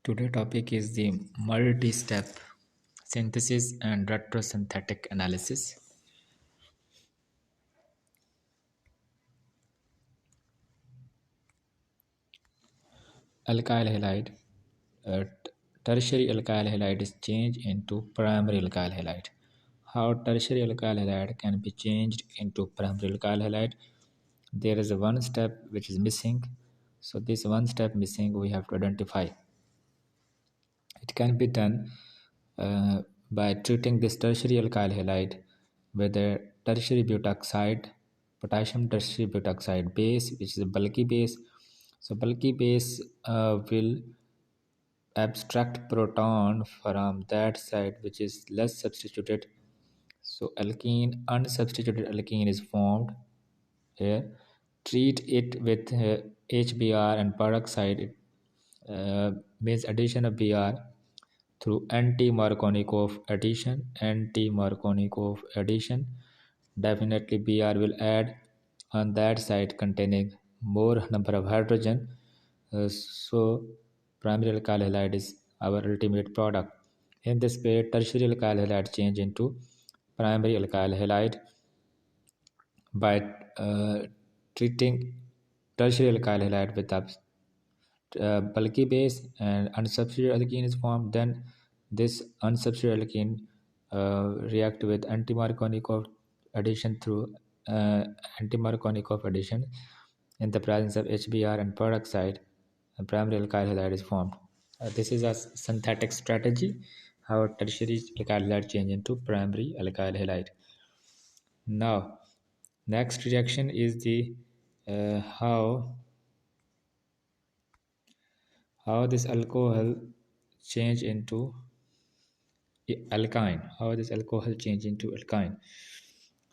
Today topic is the multi-step synthesis and retrosynthetic analysis. Alkyl halide, tertiary alkyl halide is changed into primary alkyl halide. How tertiary alkyl halide can be changed into primary alkyl halide? There is a one step which is missing. So this one step missing we have to identify. It can be done by treating this tertiary alkyl halide with a tertiary butoxide, potassium tertiary butoxide base, which is a bulky base. So bulky base will abstract proton from that side which is less substituted. So alkene, unsubstituted alkene is formed here. Treat it with HBr and peroxide. Means addition of Br through anti-Markovnikov addition. Anti-Markovnikov addition. Definitely Br will add on that side containing more number of hydrogen. So primary alkyl halide is our ultimate product. In this way, tertiary alkyl halide change into primary alkyl halide by treating tertiary alkyl halide with a bulky base and unsubstituted alkene is formed. Then this unsubstituted alkene react with anti-Markovnikov addition through anti-Markovnikov addition in the presence of HBr and peroxide. A primary alkyl halide is formed. This is a synthetic strategy how tertiary alkyl halide change into primary alkyl halide. Now, next reaction is the how this alcohol change into alkyne. How this alcohol change into alkyne.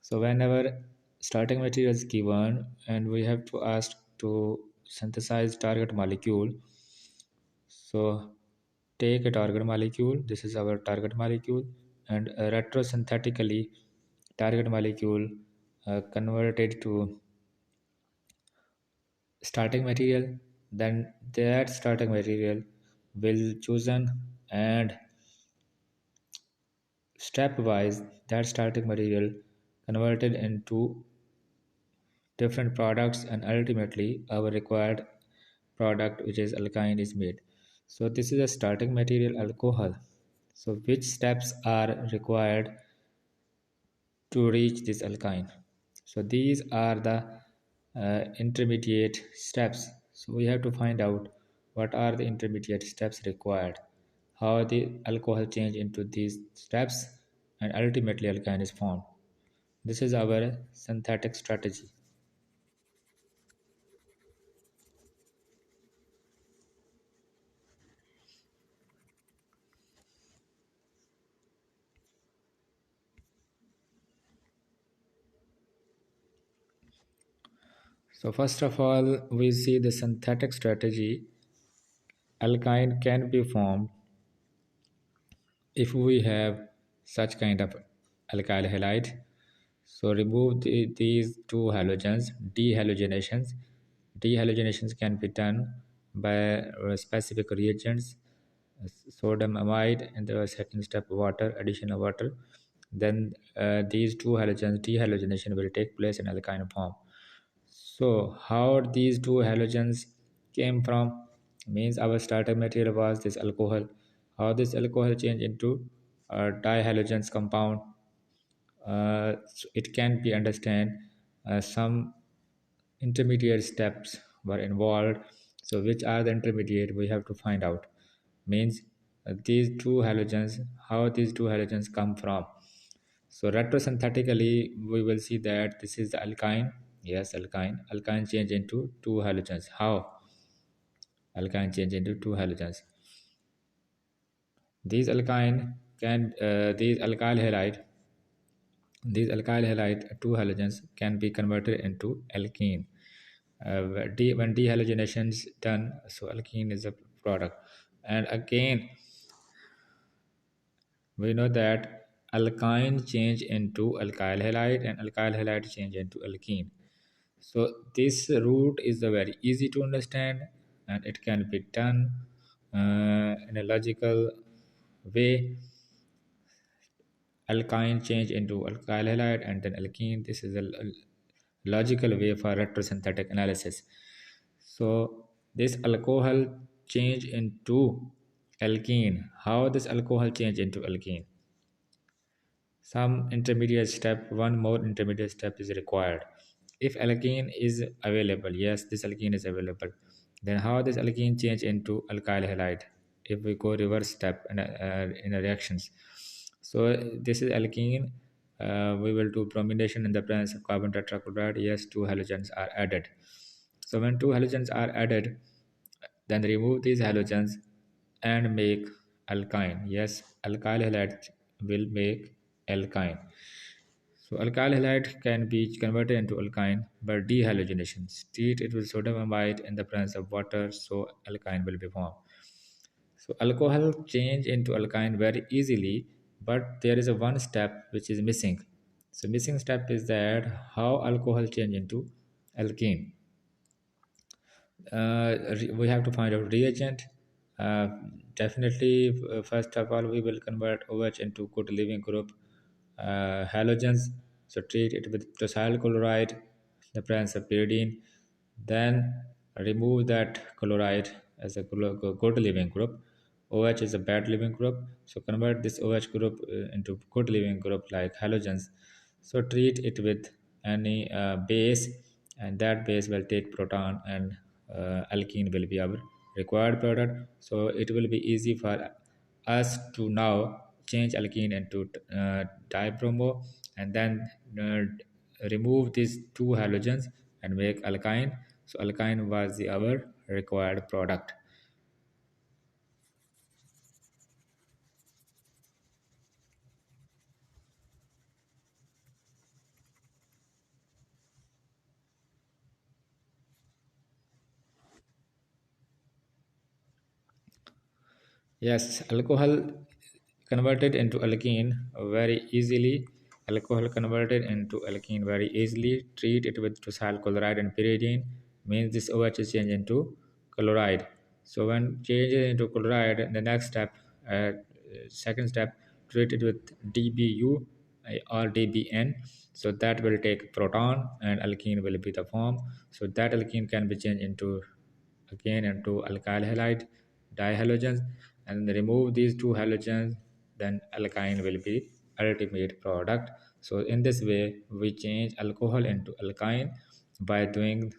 So whenever starting material is given and we have to ask to synthesize target molecule. So take a target molecule. This is our target molecule, and retrosynthetically target molecule converted to starting material. Then that starting material will chosen, and stepwise that starting material converted into different products, and ultimately our required product which is alkyne is made. So this is a starting material alcohol. So which steps are required to reach this alkyne? So these are the intermediate steps. So we have to find out what are the intermediate steps required, how the alcohol change into these steps, and ultimately alkyne is formed. This is our synthetic strategy. So first of all, we see the synthetic strategy. Alkyne can be formed if we have such kind of alkyl halide. So remove these two halogens, dehalogenations. Dehalogenations can be done by specific reagents, sodium amide, and the second step water, addition of water. Then these two halogens, dehalogenation will take place in alkyne form. So how these two halogens came from? Means our starting material was this alcohol. How this alcohol changed into a dihalogens compound? So it can be understand some intermediate steps were involved. So which are the intermediate we have to find out. Means these two halogens, how these two halogens come from. So retrosynthetically we will see that this is the alkyne. Yes, alkyne change into two halogens. How alkyne change into two halogens? These alkyne can these alkyl halide, these alkyl halide two halogens can be converted into alkene. When dehalogenation is done, so alkene is a product. And again we know that alkyne change into alkyl halide and alkyl halide change into alkene. So this route is very easy to understand, and it can be done in a logical way, alkyne change into alkyl halide and then alkene. This is a logical way for retrosynthetic analysis. So this alcohol change into alkene. How this alcohol change into alkene? Some intermediate step, one more intermediate step is required. If alkene is available, yes, this alkene is available, then how this alkene change into alkyl halide? If we go reverse step in reactions, so this is alkene. We will do bromination in the presence of carbon tetrachloride. Yes, two halogens are added. So when two halogens are added, then remove these halogens and make alkyne. Yes, alkyl halide will make alkyne. So alkyl halide can be converted into alkyne by dehalogenation. Treat it with sodium amide in the presence of water, so alkyne will be formed. So alcohol change into alkyne very easily, but there is a one step which is missing. So missing step is that how alcohol change into alkene. We have to find out reagent. Uh, Definitely, first of all, we will convert OH into good living group halogens. So treat it with tosyl chloride, the presence of pyridine. Then remove that chloride as a good living group. OH is a bad living group. So convert this OH group into good living group like halogens. So treat it with any base, and that base will take proton, and alkene will be our required product. So it will be easy for us to now change alkene into dibromo, and then remove these two halogens and make alkyne. So alkyne was our required product. Yes, alcohol converted into alkene very easily. Alcohol converted into alkene very easily. Treat it with tosyl chloride and pyridine. Means this OH is changed into chloride. So when changes into chloride, the next step, second step, treat it with DBU or DBN. So that will take proton and alkene will be the form. So that alkene can be changed into again into alkyl halide dihalogens, and remove these two halogens, then alkyne will be ultimate product. So in this way we change alcohol into alkyne by doing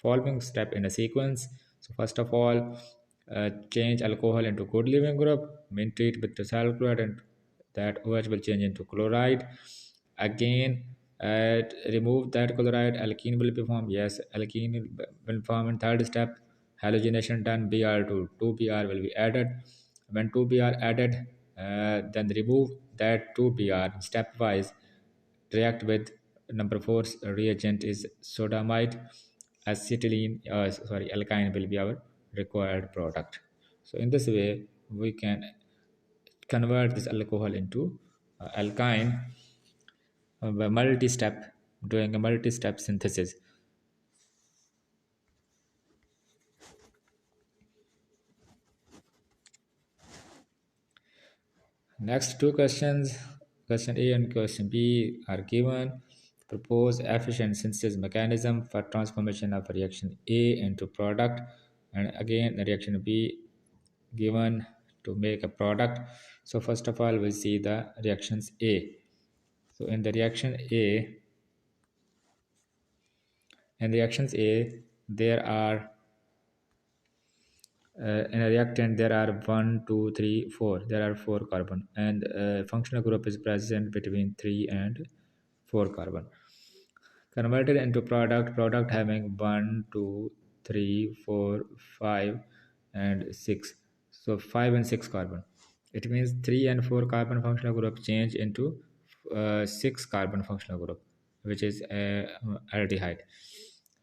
following step in a sequence. So first of all, change alcohol into good living group, mean treat with tosyl chloride, and that OH will change into chloride. Again, remove that chloride, alkene will be formed. Yes, alkene will form in third step. Halogenation done, Br to 2Br will be added. When 2Br added, then remove that 2Br stepwise. React with number 4 reagent is sodamide. Acetylene, sorry, alkyne will be our required product. So in this way, we can convert this alcohol into alkyne by multi-step, doing a multi-step synthesis. Next two questions, question A and question B, are given. Propose efficient synthesis mechanism for transformation of reaction A into product, and again the reaction B given to make a product. So first of all, we see the reactions A. So in reactions A, there are in a reactant there are 1 2 3 4, there are 4 carbon, and functional group is present between 3 and 4 carbon. Converted into product having 1 2 3 4 5 and 6. So 5 and 6 carbon, it means 3 and 4 carbon functional group change into 6 carbon functional group, which is aldehyde.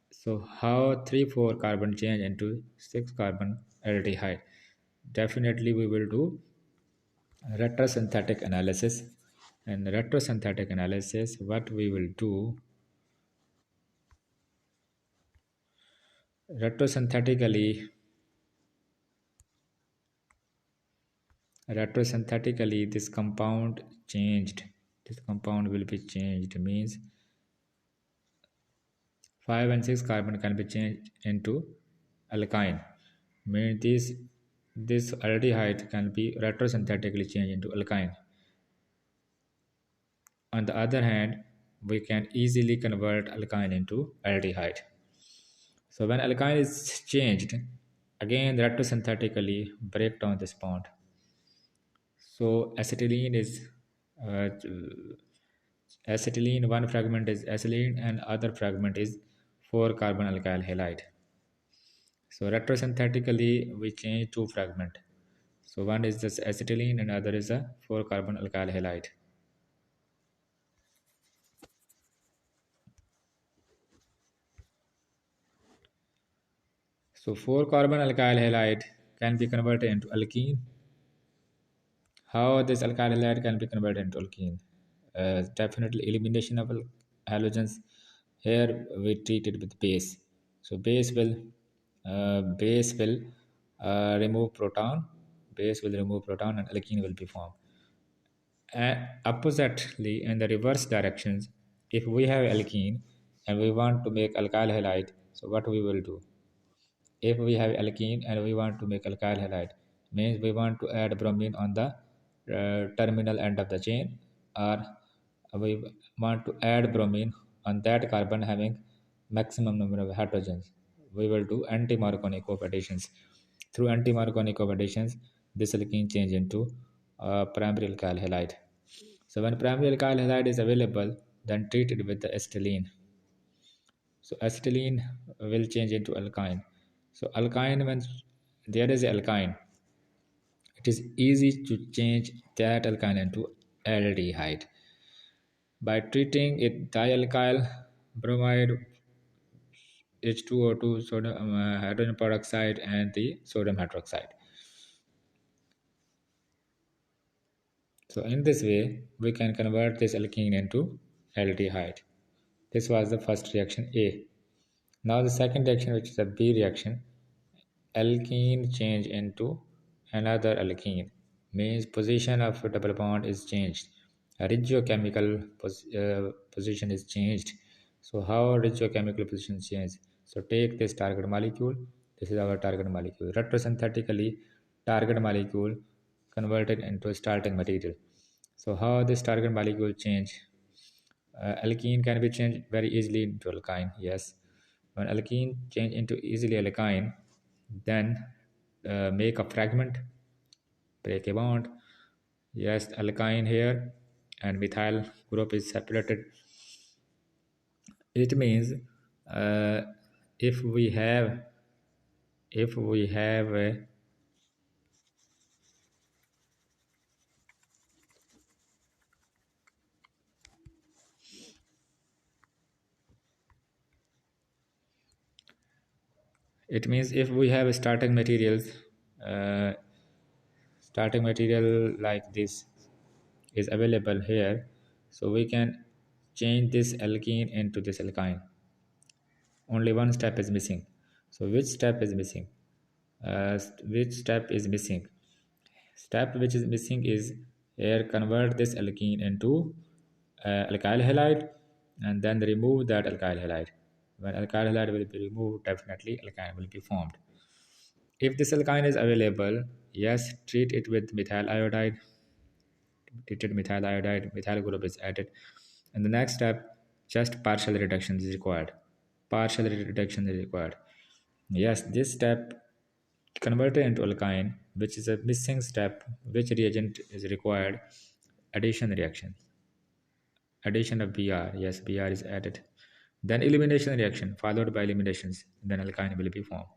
So how 3 4 carbon change into 6 carbon aldehyde? Definitely we will do retrosynthetic analysis. And retrosynthetic analysis, what we will do retrosynthetically, Retrosynthetically, this compound will be changed, means 5 and 6 carbon can be changed into alkyne, means this aldehyde can be retrosynthetically changed into alkyne. On the other hand, we can easily convert alkyne into aldehyde. So when alkyne is changed, again retrosynthetically break down this bond. So uh, acetylene, one fragment is acetylene and other fragment is 4 carbon alkyl halide. So retrosynthetically we change two fragment. So one is this acetylene and other is a 4 carbon alkyl halide. So 4 carbon alkyl halide can be converted into alkene. How this alkyl halide can be converted into alkene? Definitely elimination of halogens. Here we treat it with base. So base will remove proton. Base will remove proton and alkene will be formed. Oppositely, in the reverse directions, if we have alkene and we want to make alkyl halide, so what we will do? If we have alkene and we want to make alkyl halide, means we want to add bromine on the terminal end of the chain, or we want to add bromine on that carbon having maximum number of hydrogens. We will do anti-Markovnikov additions. Through anti-Markovnikov additions, this alkene change into primary alkyl halide. So when primary alkyl halide is available, then treat it with the acetylene. So acetylene will change into alkyne. So alkyne, when there is alkyne, it is easy to change that alkyne into aldehyde by treating it dialkyl bromide H2O2 sodium hydrogen peroxide and the sodium hydroxide. So in this way, we can convert this alkene into aldehyde. This was the first reaction A. Now the second reaction, which is a B reaction, alkene change into another alkene, means position of double bond is changed. A regiochemical position is changed. So how regiochemical position change? So take this target molecule. This is our target molecule. Retrosynthetically, target molecule converted into starting material. So how this target molecule change? Alkene can be changed very easily into alkyne. Yes, when alkene change into easily alkyne, then make a fragment, break a bond. Yes, alkyne here and methyl group is separated. It means uh, if we have if we have it means if we have uh, starting material like this is available here, so we can change this alkene into this alkyne. Only one step is missing. So which step is missing? Which step is missing? Step which is missing is here convert this alkene into alkyl halide and then remove that alkyl halide. When alkyl halide will be removed, definitely alkyne will be formed. If this alkyne is available, yes, treat it with methyl iodide. Treated methyl iodide, methyl group is added. And the next step, just partial reduction is required. Partial reduction is required. Yes, this step converted into alkyne, which is a missing step. Which reagent is required? Addition reaction. Addition of Br. Yes, Br is added. Then elimination reaction followed by eliminations. Then alkyne will be formed.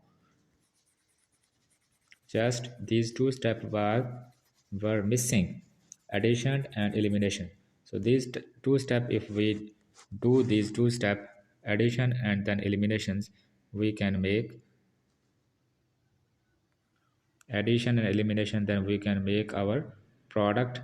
Just these two steps were missing, addition and elimination. So these two steps, if we do these two steps, addition and then eliminations, we can make addition and elimination, then we can make our product.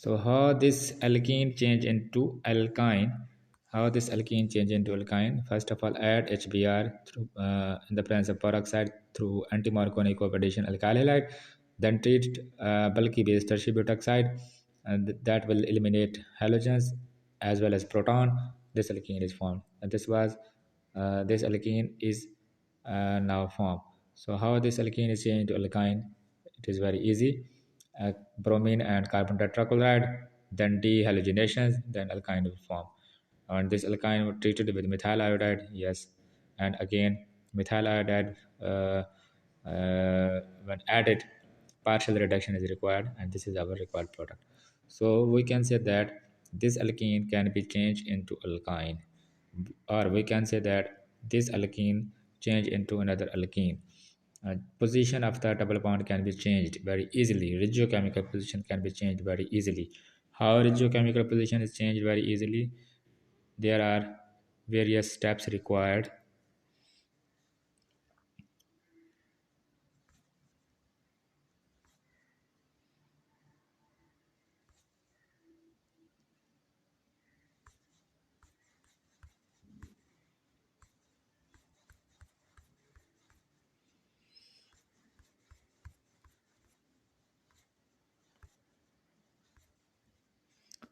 So how this alkene change into alkyne? How this alkene change into alkyne? First of all, add HBr through in the presence of peroxide through antimorconic addition alkyl halide. Then treat bulky base tertiary butoxide, and that will eliminate halogens as well as proton. This alkene is formed, and this alkene is now formed. So how this alkene is changed to alkyne? It is very easy. Bromine and carbon tetrachloride, then dehalogenations, then alkyne will form. And this alkyne was treated with methyl iodide, yes. And again, methyl iodide, when added, partial reduction is required, and this is our required product. So we can say that this alkene can be changed into alkyne, or we can say that this alkene change into another alkene. Position of the double bond can be changed very easily. Regiochemical position can be changed very easily. How regiochemical position is changed very easily? There are various steps required.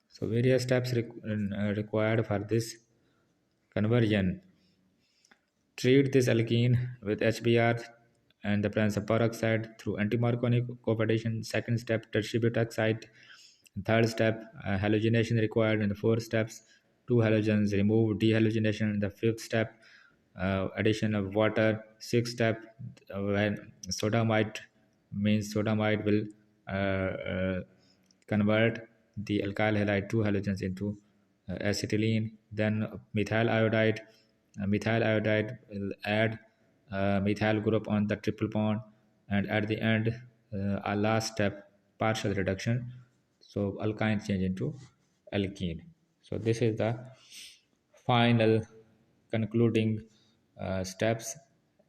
So various steps required for this conversion. Treat this alkene with HBr and the presence of peroxide through antimarconic cooptation. Second step, tertiary butoxide. Third step, halogenation required. In the fourth steps, two halogens remove dehalogenation. In the fifth step, addition of water. Sixth step, when sodamide means sodamide will convert the alkyl halide two halogens into acetylene. Then methyl iodide. Methyl iodide will add methyl group on the triple bond, and at the end, our last step, partial reduction. So alkyne change into alkene. So this is the final concluding steps,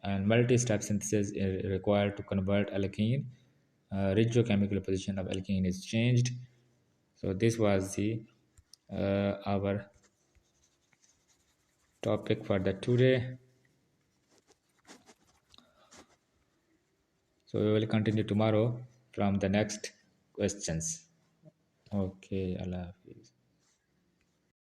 and multi-step synthesis is required to convert alkene. Regiochemical position of alkene is changed. So this was the our topic for the today. So we will continue tomorrow from the next questions. Okay, Allah Hafiz.